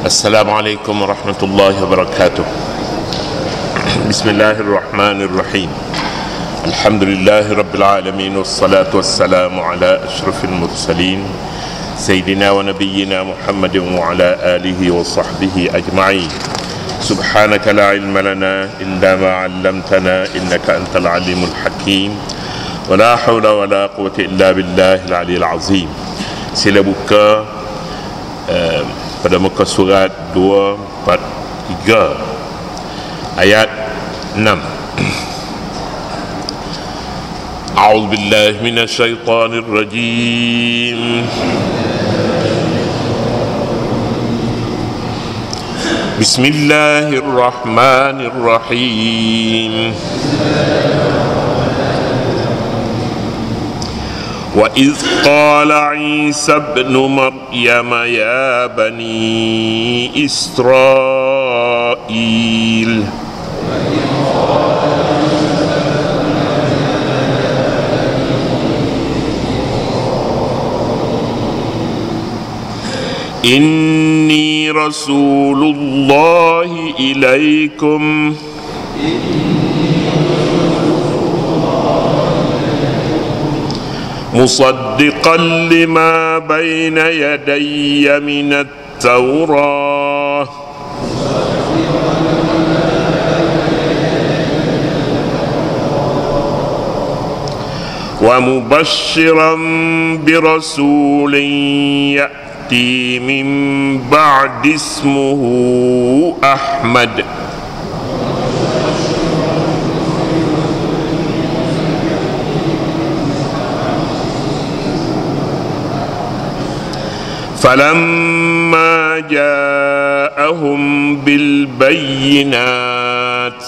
Assalamualaikum warahmatullahi wabarakatuh. Bismillahirrahmanirrahim. Alhamdulillahi rabbil alamin, wassalatu wassalamu ala asyrafil mursalin Sayyidina wa nabiyyina Muhammadin wa ala alihi wa sahbihi ajma'in. Subhanaka la ilma lana illa ma 'allamtana innaka antal alimul hakim. Wa la hawla wa la quwwata illa billahil aliyyil azim. Sila buka pada muka surat 243 ayat 6. A'udzu billahi minasy syaithanir rajim. Bismillahirrahmanirrahim. وَإِذْ قَالَ عِيسَى ابْنُ مَرْيَمَ يَا بَنِي إِسْرَائِيلَ إِنِّي رَسُولُ اللَّهِ إِلَيْكُمْ مصدقا لما بين يدي من التوراة ومبشرا برسول يأتي من بعد اسمه أحمد فلما جاءهم بالبينات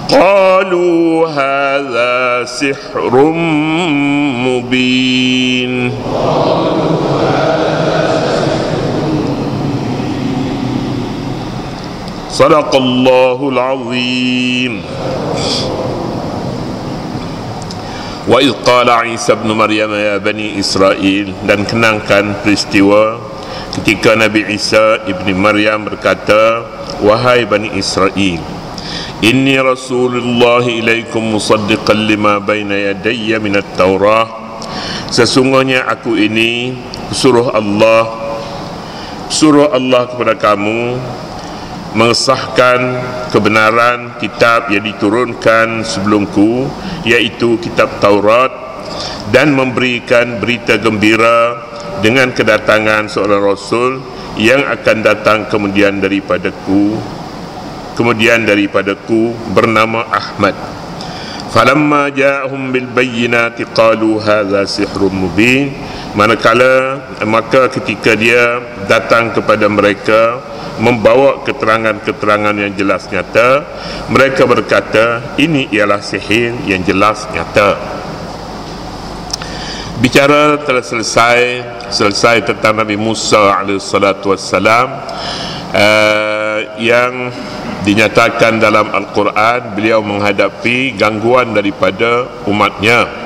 قالوا هذا سحر مبين صدق الله العظيم. Wa idh qala Isa ibn Maryam ya bani Israel, dan kenangkan peristiwa ketika Nabi Isa ibni Maryam berkata, wahai bani Israel, inni rasulullah ilaikum musaddiqan lima baina yadayya minat Taurah, sesungguhnya aku ini suruh Allah kepada kamu mengesahkan kebenaran kitab yang diturunkan sebelumku, yaitu kitab Taurat, dan memberikan berita gembira dengan kedatangan seorang rasul yang akan datang kemudian daripadaku bernama Ahmad. Falamma ja'ahum bil bayyinati qalu hadza sihrun mubin, maka ketika dia datang kepada mereka membawa keterangan-keterangan yang jelas nyata, mereka berkata ini ialah sihir yang jelas nyata. Bicara telah selesai tentang Nabi Musa alaihissalatu wassalam, yang dinyatakan dalam Al-Quran beliau menghadapi gangguan daripada umatnya.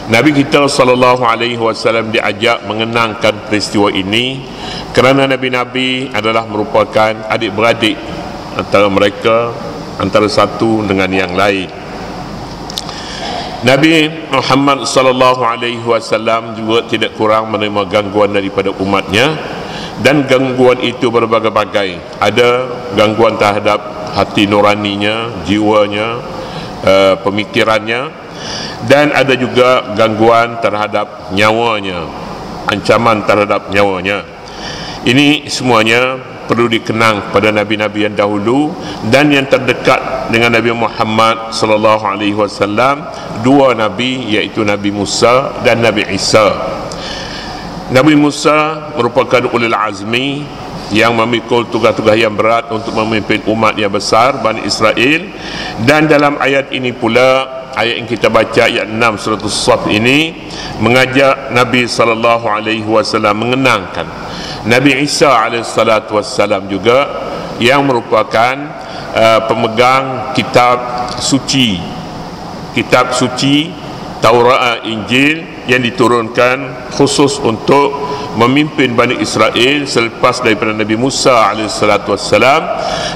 Nabi kita SAW diajak mengenangkan peristiwa ini kerana Nabi-Nabi adalah merupakan adik-beradik antara mereka, antara satu dengan yang lain. Nabi Muhammad SAW juga tidak kurang menerima gangguan daripada umatnya, dan gangguan itu berbagai-bagai. Ada gangguan terhadap hati nuraninya, jiwanya, pemikirannya, dan ada juga gangguan terhadap nyawanya, ancaman terhadap nyawanya. Ini semuanya perlu dikenang pada nabi-nabi yang dahulu dan yang terdekat dengan Nabi Muhammad SAW, dua nabi, iaitu Nabi Musa dan Nabi Isa. Nabi Musa merupakan ulil azmi yang memikul tugas-tugas yang berat untuk memimpin umat yang besar, Bani Israel. Dan dalam ayat ini pula, ayat yang kita baca, ayat 6 surah As-Saff ini, mengajak Nabi SAW mengenangkan Nabi Isa SAW juga, yang merupakan pemegang kitab suci Taurat, Injil yang diturunkan khusus untuk memimpin Bani Israel selepas daripada Nabi Musa AS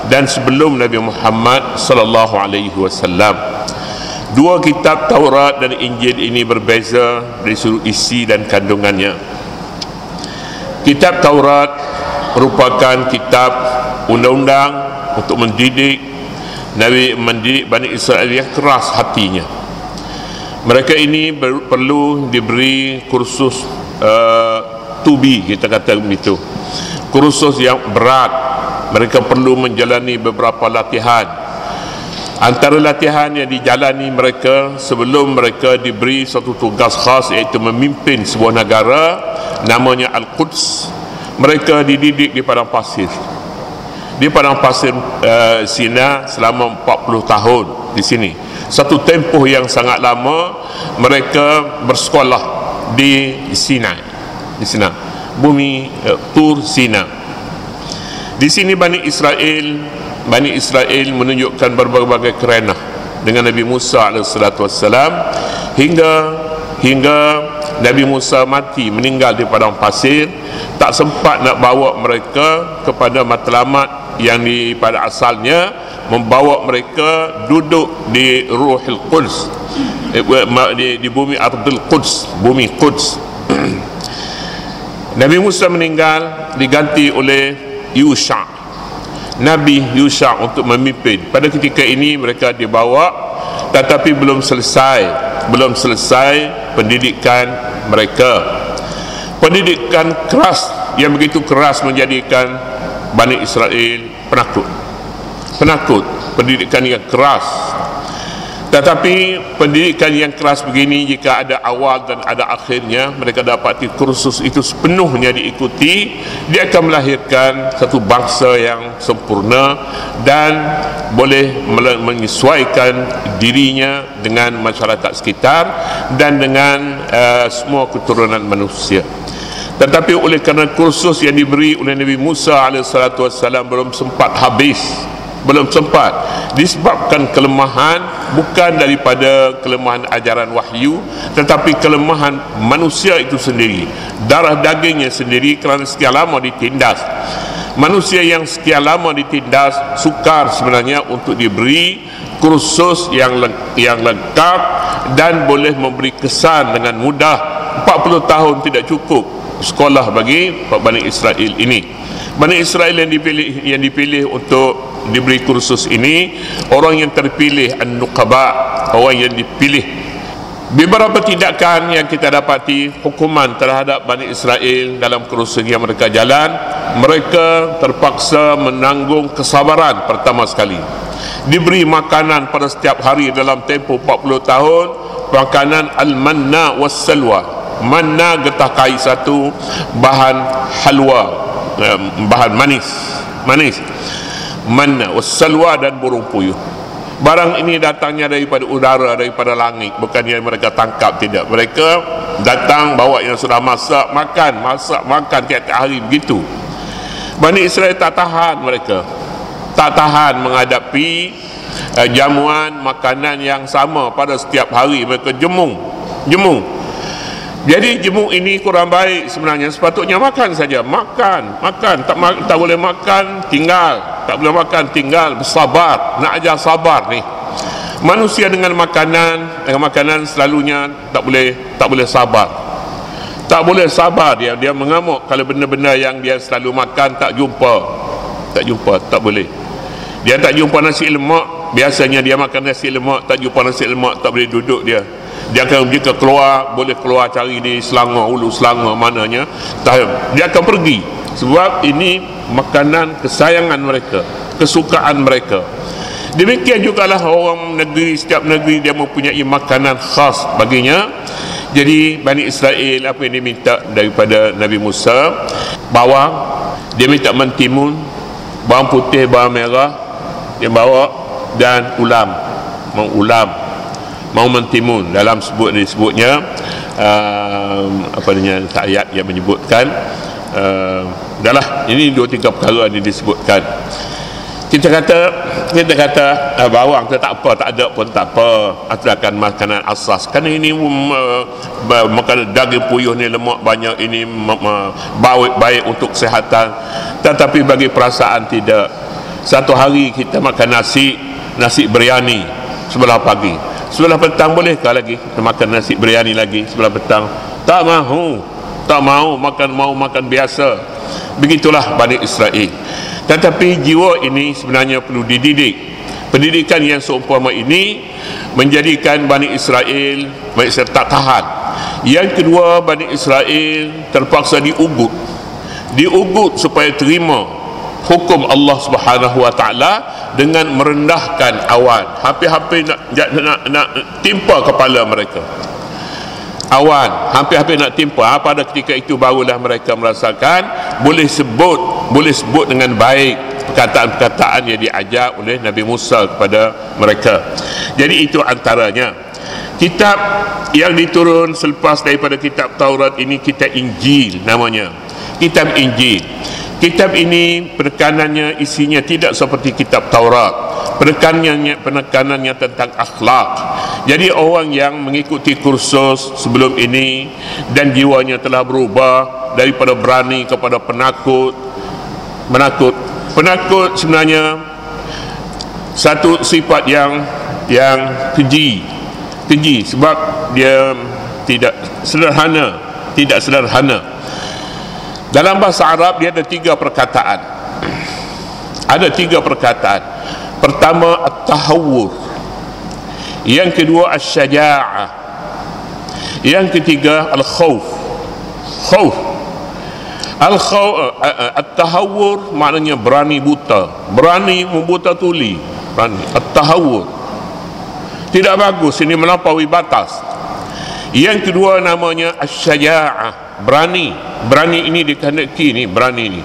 dan sebelum Nabi Muhammad SAW. Dua kitab Taurat dan Injil ini berbeza dari sudut isi dan kandungannya. Kitab Taurat merupakan kitab undang-undang untuk mendidik Bani Israel yang keras hatinya. Mereka ini perlu diberi kursus tubi, kita kata begitu, kursus yang berat. Mereka perlu menjalani beberapa latihan. Antara latihan yang dijalani mereka sebelum mereka diberi satu tugas khas, iaitu memimpin sebuah negara namanya Al-Quds. Mereka dididik di padang pasir, di padang pasir Sina selama 40 tahun di sini. Satu tempoh yang sangat lama mereka bersekolah di Sina, bumi Tur Sina. Di sini Bani Israel menunjukkan berbagai kerenah dengan Nabi Musa AS hingga Nabi Musa mati, meninggal di padang pasir. Tak sempat nak bawa mereka kepada matlamat yang pada asalnya membawa mereka duduk di Ruhul Quds, di bumi Ardul Quds, bumi Quds. Nabi Musa meninggal, diganti oleh Yusha, Nabi Yusha, untuk memimpin. Pada ketika ini mereka dibawa, tetapi belum selesai pendidikan mereka. Pendidikan keras yang begitu keras menjadikan Bani Israel penakut. Pendidikan yang keras. Tetapi pendidikan yang keras begini, jika ada awal dan ada akhirnya, mereka dapati kursus itu sepenuhnya diikuti, dia akan melahirkan satu bangsa yang sempurna dan boleh menyesuaikan dirinya dengan masyarakat sekitar dan dengan semua keturunan manusia. Tetapi oleh kerana kursus yang diberi oleh Nabi Musa AS belum sempat habis, disebabkan kelemahan, bukan daripada kelemahan ajaran wahyu, tetapi kelemahan manusia itu sendiri, darah dagingnya sendiri, kerana sekian lama ditindas. Manusia yang sekian lama ditindas sukar sebenarnya untuk diberi kursus yang lengkap dan boleh memberi kesan dengan mudah. 40 tahun tidak cukup sekolah bagi Bani Israel ini. Bani Israel yang dipilih untuk diberi kursus ini, orang yang terpilih, an-nuqaba, orang yang dipilih. Beberapa tindakan yang kita dapati hukuman terhadap Bani Israel dalam kursus yang mereka jalan, mereka terpaksa menanggung kesabaran. Pertama sekali, diberi makanan pada setiap hari dalam tempoh 40 tahun, makanan al-manna was-salwa. Manna, getah kai satu, bahan halwa, bahan manis. Manna was-salwa dan burung puyuh. Barang ini datangnya daripada udara, daripada langit, bukan yang mereka tangkap, tidak. Mereka datang bawa yang sudah masak makan tiap-tiap hari begitu. Bani Israel tak tahan, mereka tak tahan menghadapi jamuan makanan yang sama pada setiap hari. Mereka jemung. Jadi jemung ini kurang baik sebenarnya. Sepatutnya makan saja, makan. Tak boleh makan, tinggal. Tak boleh makan, tinggal. Bersabar, nak ajar sabar ni. Manusia dengan makanan selalunya tak boleh sabar. Tak boleh sabar, dia mengamuk kalau benda-benda yang dia selalu makan tak jumpa, tak boleh. Dia tak jumpa nasi lemak, biasanya dia makan nasi lemak, tak jumpa nasi lemak, tak boleh duduk dia. Dia akan, jika boleh keluar cari di Selangor, Hulu Selangor mananya, dia akan pergi. Sebab ini makanan kesayangan mereka, kesukaan mereka. Demikian jugalah orang negeri, setiap negeri dia mempunyai makanan khas baginya. Jadi Bani Israel, apa yang diminta daripada Nabi Musa? Bawang, dia minta mentimun, bawang putih, bawang merah dia bawa, dan mau mentimun. Dalam disebutnya ayat yang menyebutkan, ini 2-3 perkara yang disebutkan. kita kata bawang tu tak apa, tak ada pun tak apa, asalkan makanan asas. Kerana ini makanan daging puyuh ni lemak banyak, ini baik untuk kesihatan. Tetapi bagi perasaan tidak. Satu hari kita makan nasi biryani sebelah pagi, sebelah petang bolehkah lagi kita makan nasi biryani lagi sebelah petang? Tak mahu makan biasa. Begitulah Bani Israel. Tetapi jiwa ini sebenarnya perlu dididik. Pendidikan yang seumpama ini menjadikan Bani Israel tak tahan. Yang kedua, Bani Israel terpaksa diugut supaya terima hukum Allah Subhanahu wa taala dengan merendahkan awan. Hampir-hampir nak timpa kepala mereka. Awan hampir-hampir nak timpa. Pada ketika itu barulah mereka merasakan boleh sebut dengan baik perkataan-perkataan yang diajar oleh Nabi Musa kepada mereka. Jadi itu antaranya. Kitab yang diturun selepas daripada kitab Taurat ini kitab Injil namanya. Kitab Injil. Kitab ini penekanannya isinya tidak seperti kitab Taurat. Penekanannya tentang akhlak. Jadi orang yang mengikuti kursus sebelum ini dan jiwanya telah berubah daripada berani kepada penakut. Penakut sebenarnya satu sifat yang keji sebab dia tidak sederhana. Dalam bahasa Arab dia ada tiga perkataan. Pertama at-tahawwur, yang kedua asy-syaja'ah, yang ketiga al-khauf. At-tahawwur maknanya berani buta, berani membuta tuli, berani. At-tahawwur tidak bagus, ini melampaui batas. Yang kedua namanya asy-syaja'ah, berani ini dikehendaki ni, berani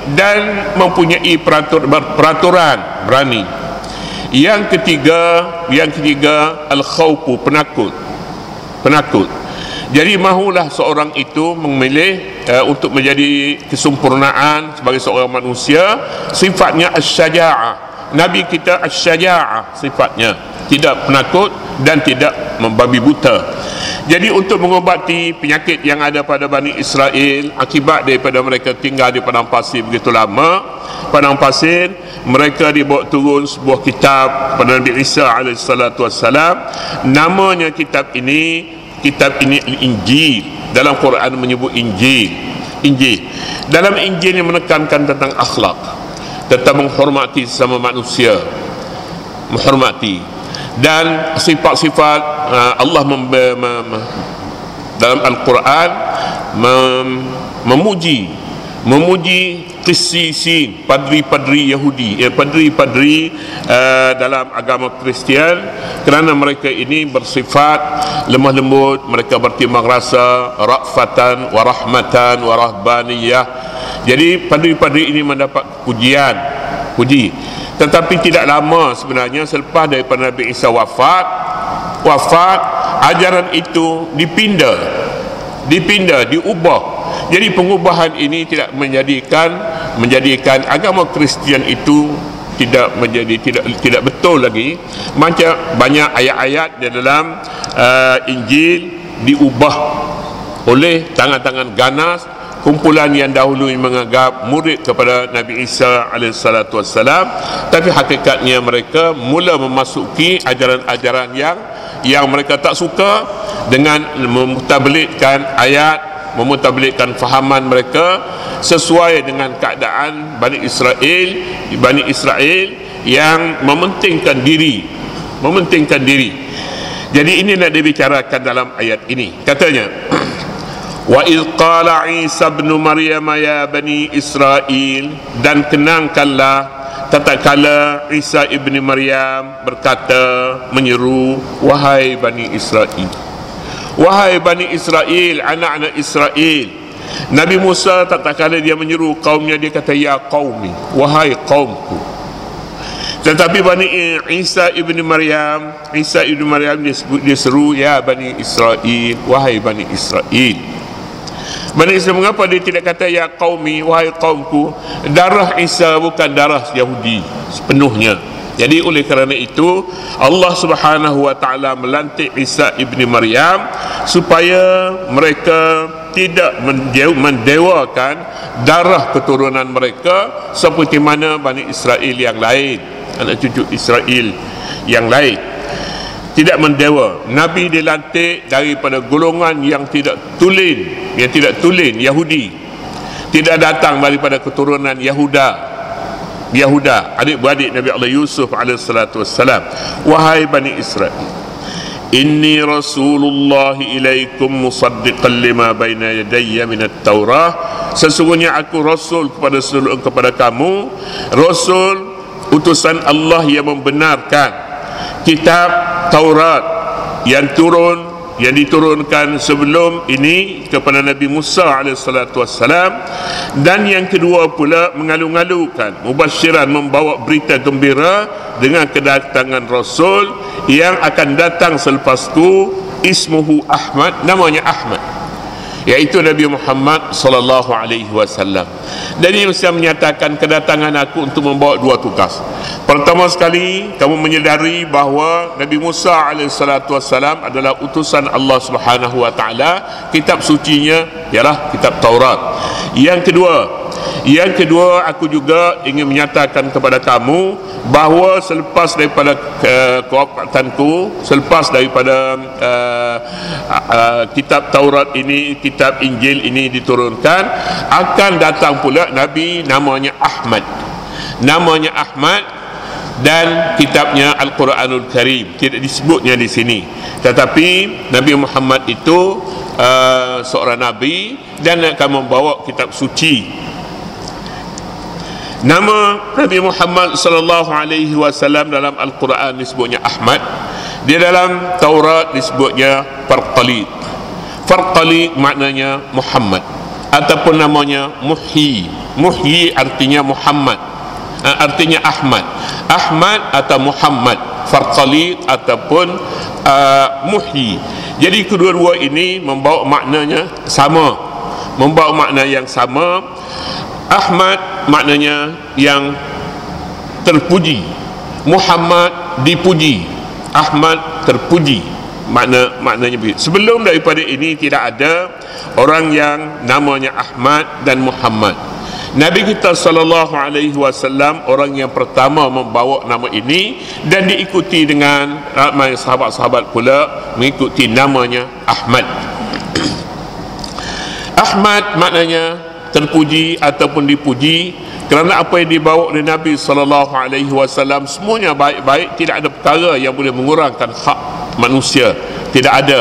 dan mempunyai peraturan, berani. Yang ketiga al-khawfu, penakut. Jadi mahulah seorang itu memilih untuk menjadi kesempurnaan sebagai seorang manusia, sifatnya asy-syaja'ah. Nabi kita asy-syaja'ah sifatnya, tidak penakut dan tidak membabi buta. Jadi untuk mengobati penyakit yang ada pada Bani Israel akibat daripada mereka tinggal di padang pasir begitu lama, padang pasir, mereka dibawa turun sebuah kitab pada Nabi Isa AS. Namanya kitab ini Injil. Dalam Quran menyebut Injil. Dalam Injil yang menekankan tentang akhlak, tentang menghormati sesama manusia, menghormati. Dan sifat-sifat Allah dalam Al-Quran memuji qisisin, padri-padri Yahudi, padri-padri dalam agama Kristian, kerana mereka ini bersifat lemah lembut, mereka bertimbang rasa, ra'fatan wa rahmatan wa rahbaniyah. Jadi padri-padri ini mendapat puji. Tetapi tidak lama sebenarnya selepas daripada Nabi Isa wafat, ajaran itu dipindah, diubah. Jadi pengubahan ini tidak menjadikan agama Kristian itu tidak betul lagi. Macam banyak ayat-ayat di dalam Injil diubah oleh tangan-tangan ganas kumpulan yang dahulu menganggap murid kepada Nabi Isa AS, tapi hakikatnya mereka mula memasuki ajaran-ajaran yang mereka tak suka, dengan memutablitkan ayat, memutablitkan fahaman mereka sesuai dengan keadaan Bani Israel yang mementingkan diri. Jadi ini nak dibicarakan dalam ayat ini. Katanya, wa idh qala Isa ibn Maryam ya bani Israel, dan kenangkanlah tatkala Isa ibn Maryam berkata, menyeru, wahai Bani Israel, anak-anak Israel. Nabi Musa tatkala dia menyeru kaumnya, dia kata ya qaumi, wahai kaumku. Tetapi Isa ibn Maryam dia seru ya Bani Israel, wahai Bani Israel. Bani Israel, mengapa dia tidak kata ya qaumi, wahai kaumku, darah Isa bukan darah Yahudi sepenuhnya. Jadi oleh kerana itu Allah Subhanahu wa taala melantik Isa ibni Maryam supaya mereka tidak mendewakan darah keturunan mereka seperti mana Bani Israel yang lain, anak cucu Israel yang lain. Tidak mendewa. Nabi dilantik daripada golongan yang tidak tulen Yahudi. Tidak datang daripada keturunan Yahuda, adik-beradik Nabi Allah Yusuf alaihissalatu wassalam. Wahai Bani Israel, inni rasulullah ilaikum musaddiqan lima baina yadayya minat taurah. Sesungguhnya aku rasul kepada kamu, rasul utusan Allah yang membenarkan kitab Taurat yang diturunkan sebelum ini kepada Nabi Musa alaihissalatu wassalam, dan yang kedua pula mengalu-alukan mubasyiran, membawa berita gembira dengan kedatangan rasul yang akan datang selepasku, ismuhu Ahmad, namanya Ahmad, iaitu Nabi Muhammad sallallahu alaihi wasallam. Dan ini Musa menyatakan kedatangan aku untuk membawa dua tugas. Pertama sekali, kamu menyedari bahawa Nabi Musa alaihissalatu wassalam adalah utusan Allah Subhanahu wa taala. Kitab sucinya ialah kitab Taurat. Yang kedua, aku juga ingin menyatakan kepada kamu bahawa selepas daripada kewafatanku, selepas daripada kitab Taurat ini, kitab Injil ini diturunkan, akan datang pula Nabi namanya Ahmad. Dan kitabnya Al-Quranul Karim tidak disebutnya di sini, tetapi Nabi Muhammad itu seorang nabi dan akan membawa kitab suci. Nama Nabi Muhammad sallallahu alaihi wasallam dalam Al-Quran disebutnya Ahmad. Di dalam Taurat disebutnya Farqalid. Farqalid maknanya Muhammad, ataupun namanya Muhyi artinya Muhammad, artinya Ahmad atau Muhammad, Farqalid ataupun Muhyi. Jadi kedua-dua ini membawa maknanya sama, membawa makna yang sama. Ahmad maknanya yang terpuji, Muhammad dipuji, Ahmad terpuji. Maknanya begitu. Sebelum daripada ini tidak ada orang yang namanya Ahmad dan Muhammad. Nabi kita sallallahu alaihi wasallam orang yang pertama membawa nama ini, dan diikuti dengan ramai sahabat-sahabat pula mengikuti namanya Ahmad. Ahmad maknanya terpuji ataupun dipuji, kerana apa yang dibawa oleh Nabi sallallahu alaihi wasallam semuanya baik-baik, tidak ada perkara yang boleh mengurangkan hak manusia, tidak ada.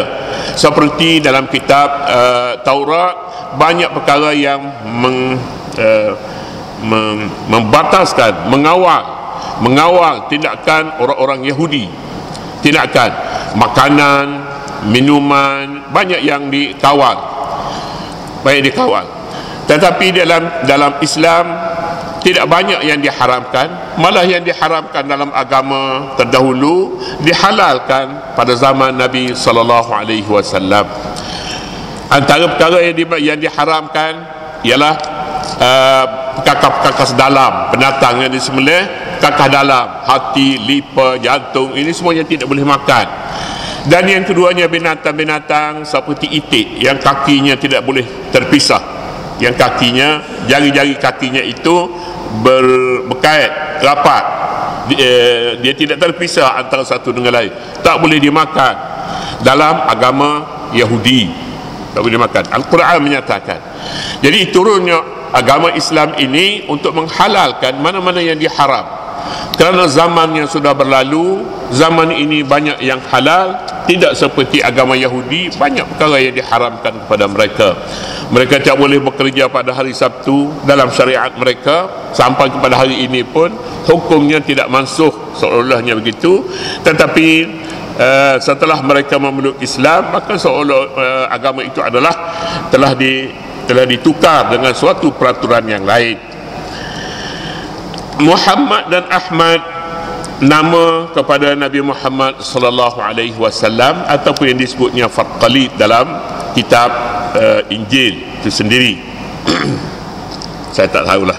Seperti dalam kitab Taurat, banyak perkara yang membataskan, mengawal tindakan orang-orang Yahudi, tindakan makanan, minuman, banyak yang dikawal, tetapi dalam Islam tidak banyak yang diharamkan, malah yang diharamkan dalam agama terdahulu dihalalkan pada zaman Nabi sallallahu alaihi wasallam. Antara perkara yang diharamkan ialah kakak dalam, binatang yang disembelih, kakak dalam, hati, lipa, jantung, ini semuanya tidak boleh makan. Dan yang keduanya binatang-binatang seperti itik yang kakinya tidak boleh terpisah, yang kakinya, jari-jari kakinya itu berkait rapat, dia tidak terpisah antara satu dengan lain, tak boleh dimakan dalam agama Yahudi, tak boleh dimakan. Al-Quran menyatakan. Jadi turunnya agama Islam ini untuk menghalalkan mana-mana yang diharam, kerana zaman yang sudah berlalu, zaman ini banyak yang halal, tidak seperti agama Yahudi, banyak perkara yang diharamkan kepada mereka. Mereka tak boleh bekerja pada hari Sabtu dalam syariat mereka, sampai kepada hari ini pun hukumnya tidak mansuh, seolah-olahnya begitu. Tetapi setelah mereka memeluk Islam, maka seolah agama itu adalah telah ditukar dengan suatu peraturan yang lain. Muhammad dan Ahmad, nama kepada Nabi Muhammad sallallahu alaihi wasallam, ataupun yang disebutnya Farqalid dalam kitab Injil. itu sendiri. Saya tak tahulah,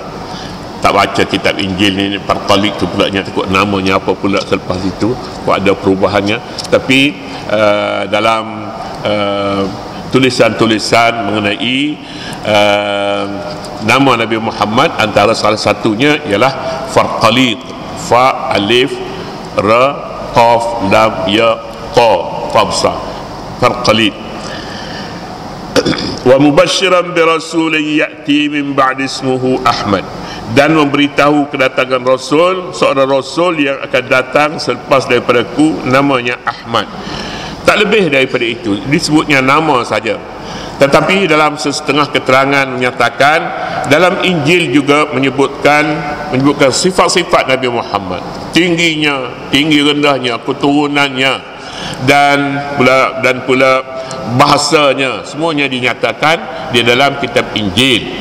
tak baca kitab Injil ni, Farqalit tu pula takut namanya apa pula selepas itu, kok ada perubahannya. Tapi dalam tulisan-tulisan mengenai nama Nabi Muhammad, antara salah satunya ialah Farqalit, fa alif ra qaf lam ya ta, qabsa, Farqalit. Wa mubasysyiran bi rasulin ya'ti min ba'di ismuhu Ahmad, dan memberitahu kedatangan Rasul, seorang Rasul yang akan datang selepas daripadaku, namanya Ahmad. Tak lebih daripada itu, disebutnya nama saja. Tetapi dalam setengah keterangan menyatakan, dalam Injil juga menyebutkan sifat-sifat Nabi Muhammad, tinggi rendahnya, keturunannya, dan pula bahasanya, semuanya dinyatakan di dalam kitab Injil.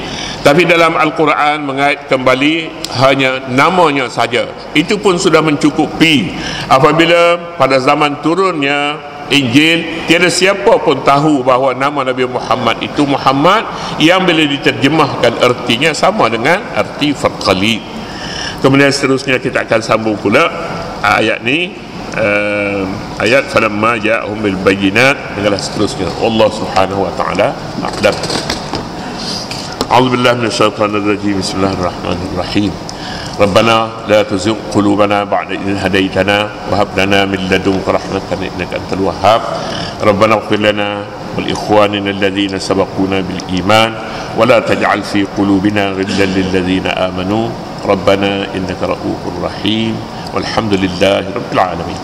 Tapi dalam Al-Quran mengait kembali hanya namanya saja. Itu pun sudah mencukupi. Apabila pada zaman turunnya Injil, tiada siapa pun tahu bahawa nama Nabi Muhammad itu Muhammad, yang bila diterjemahkan artinya sama dengan arti Farqalit. Kemudian seterusnya kita akan sambung pula ayat ni, ayat falamma ja'ahum bil bayyinat, hinggalah seterusnya. Allah Subhanahu wa taala a'lam. A'udzu billahi minasyaitonir rajim. Bismillahirrahmanirrahim. Rabbana la tuzigh qulubana ba'da idh hadaytana wa hab lana min ladunka rahmatan innaka antal wahhab. Rabbana ighfir lana wal ikhwanina alladhina sabaquna bil iman wa la taj'al fi qulubina ghillan lil ladzina amanu. Rabbana innaka ra'ufur rahim. Walhamdulillahi rabbil alamin.